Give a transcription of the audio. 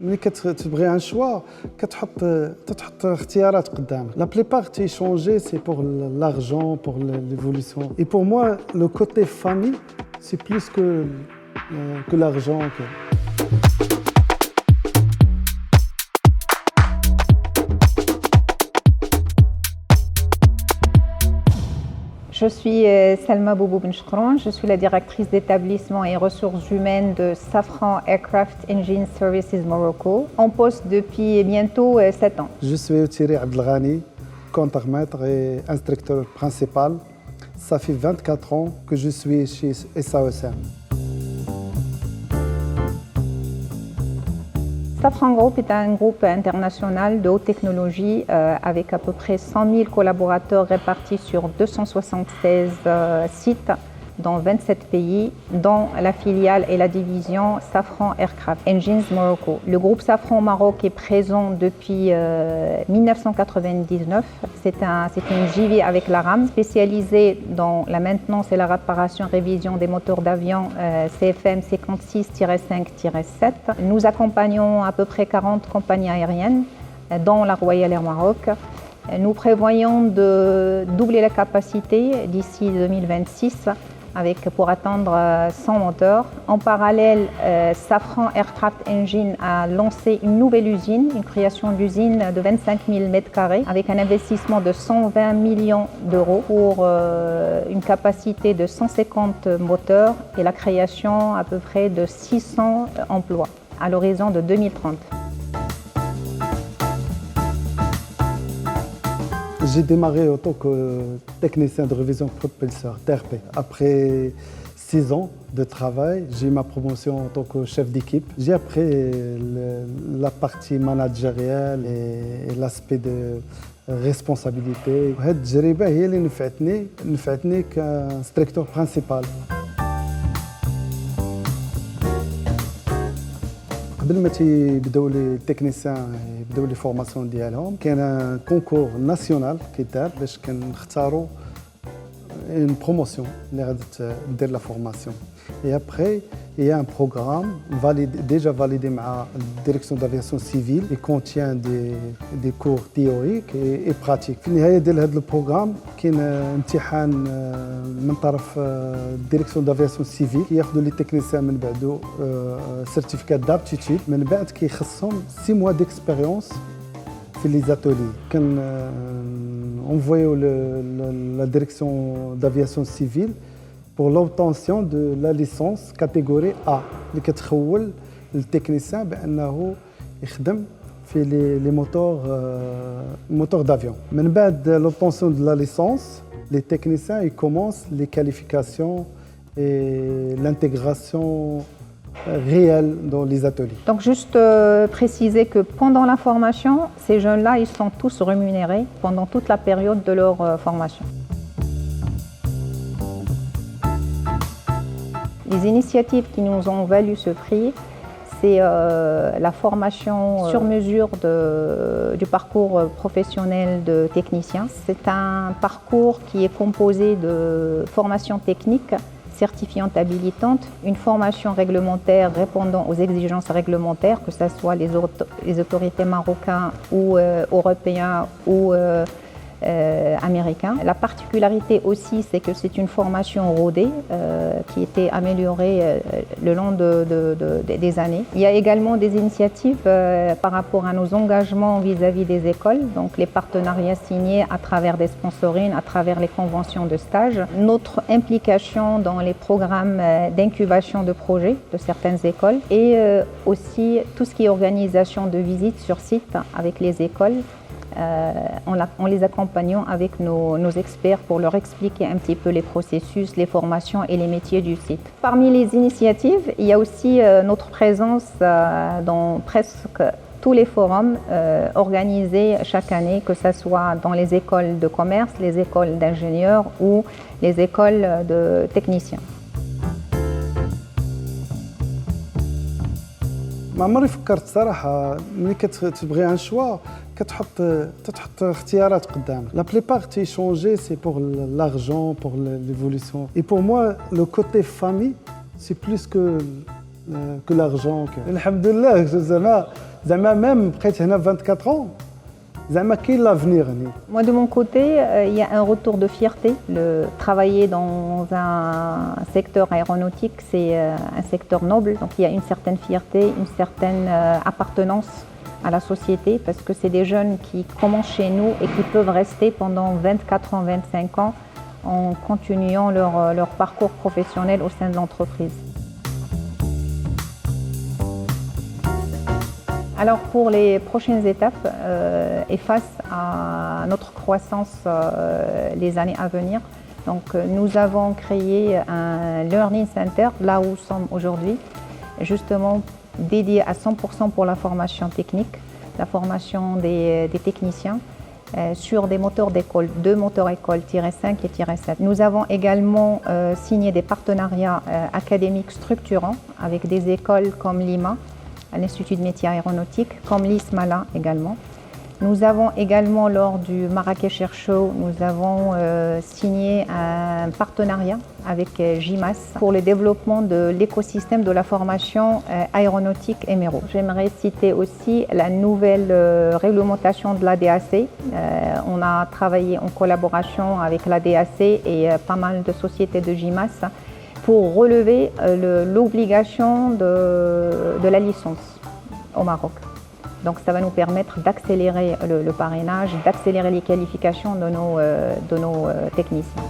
ملي كتبغي ان شوا تحط اختيارات قدامك. La plupart changer c'est pour l'argent, pour l'évolution. Et pour moi le côté famille c'est plus que l'argent que... Je suis Salma Boubou Benchkron, je suis la directrice d'établissement et ressources humaines de Safran Aircraft Engine Services Morocco, en poste depuis bientôt 7 ans. Je suis Thierry Abdelghani, contremaître et instructeur principal. Ça fait 24 ans que je suis chez SAESM. Safran Group est un groupe international de haute technologie avec à peu près 100 000 collaborateurs répartis sur 276 sites dans 27 pays, dont la filiale et la division Safran Aircraft Engines Morocco. Le groupe Safran Maroc est présent depuis 1999. C'est une JV avec la RAM, spécialisée dans la maintenance et la réparation-révision des moteurs d'avion CFM 56-5-7. Nous accompagnons à peu près 40 compagnies aériennes, dont la Royal Air Maroc. Nous prévoyons de doubler la capacité d'ici 2026 pour atteindre 100 moteurs. En parallèle, Safran Aircraft Engine a lancé une nouvelle usine, une création d'usine de 25 000 m² avec un investissement de 120 millions d'euros pour une capacité de 150 moteurs et la création à peu près de 600 emplois à l'horizon de 2030. J'ai démarré en tant que technicien de révision propulseur, TRP. Après 6 ans de travail, j'ai eu ma promotion en tant que chef d'équipe. J'ai appris la partie managériale et l'aspect de responsabilité. Cette التجربة هي اللي نفعتني كinstructeur principal. قبل ما تيبداو لي التكنيسيان يبداو لي فورماسيون ديالهم كاين كونكور ناسيونال كيدار باش كنختاروا une promotion اللي غادي دير لا فورماسيون. Et après, il y a un programme déjà validé par la direction d'aviation civile et contient des cours théoriques et pratiques. في النهاية ديال هذا البروغرام كاين امتحان من طرف direction d'aviation civile ياخذوا لي تكنيسيان من بعدو certificat d'aptitude من بعد كيخصهم 6 mois d'expérience في لي زاتولي. كان envoyé la direction d'aviation civile pour l'obtention de la licence catégorie A اللي كتخول التكنيسيان بانه يخدم في لي موتور d'avion. من بعد l'obtention de la licence, les techniciens ils commencent les qualifications et l'intégration réelle dans les ateliers. Donc juste préciser que pendant la formation, ces jeunes-là, ils sont tous rémunérés pendant toute la période de leur formation. Les initiatives qui nous ont valu ce prix, c'est la formation sur mesure du parcours professionnel de technicien. C'est un parcours qui est composé de formation technique, certifiante habilitante, une formation réglementaire répondant aux exigences réglementaires, que ce soit les autorités marocaines ou européennes ou américains. La particularité aussi, c'est que c'est une formation rodée qui était améliorée le long des années. Il y a également des initiatives par rapport à nos engagements vis-à-vis des écoles, donc les partenariats signés à travers des sponsorings, à travers les conventions de stage, notre implication dans les programmes d'incubation de projets de certaines écoles et aussi tout ce qui est organisation de visites sur site avec les écoles. En les accompagnant avec nos experts pour leur expliquer un petit peu les processus, les formations et les métiers du site. Parmi les initiatives, il y a aussi notre présence dans presque tous les forums organisés chaque année, que ce soit dans les écoles de commerce, les écoles d'ingénieurs ou les écoles de techniciens. ما عمري فكرت صراحة ملي كتبغي ان شوا تحط اختيارات قدامك. La plupart changer c'est pour l'argent, pour l'évolution. Et pour moi le côté famille c'est plus que que l'argent. Alhamdoulilah, زعما même بقيت هنا 24 ans. زعما كاين l'avenir. Moi de mon côté, il y a un retour de fierté. Travailler dans un secteur aéronautique, c'est un secteur noble, donc il y a une certaine fierté, une certaine appartenance à la société, parce que c'est des jeunes qui commencent chez nous et qui peuvent rester pendant 24 ans, 25 ans en continuant leur parcours professionnel au sein de l'entreprise. Alors pour les prochaines étapes et face à notre croissance les années à venir, donc, nous avons créé un Learning Center là où nous sommes aujourd'hui, justement dédié à 100% pour la formation technique, la formation des techniciens sur des moteurs d'école, 2 moteurs école, -5 et -7. Nous avons également signé des partenariats académiques structurants avec des écoles comme l'IMA, l'Institut de métiers aéronautiques, comme l'ISMALA également. Nous avons également, lors du Marrakech Air Show, nous avons signé un partenariat avec JIMAS pour le développement de l'écosystème de la formation aéronautique MRO. J'aimerais citer aussi la nouvelle réglementation de l'ADAC. On a travaillé en collaboration avec l'ADAC et pas mal de sociétés de JIMAS pour relever l'obligation de la licence au Maroc. Donc ça va nous permettre d'accélérer le parrainage, d'accélérer les qualifications de nos techniciens.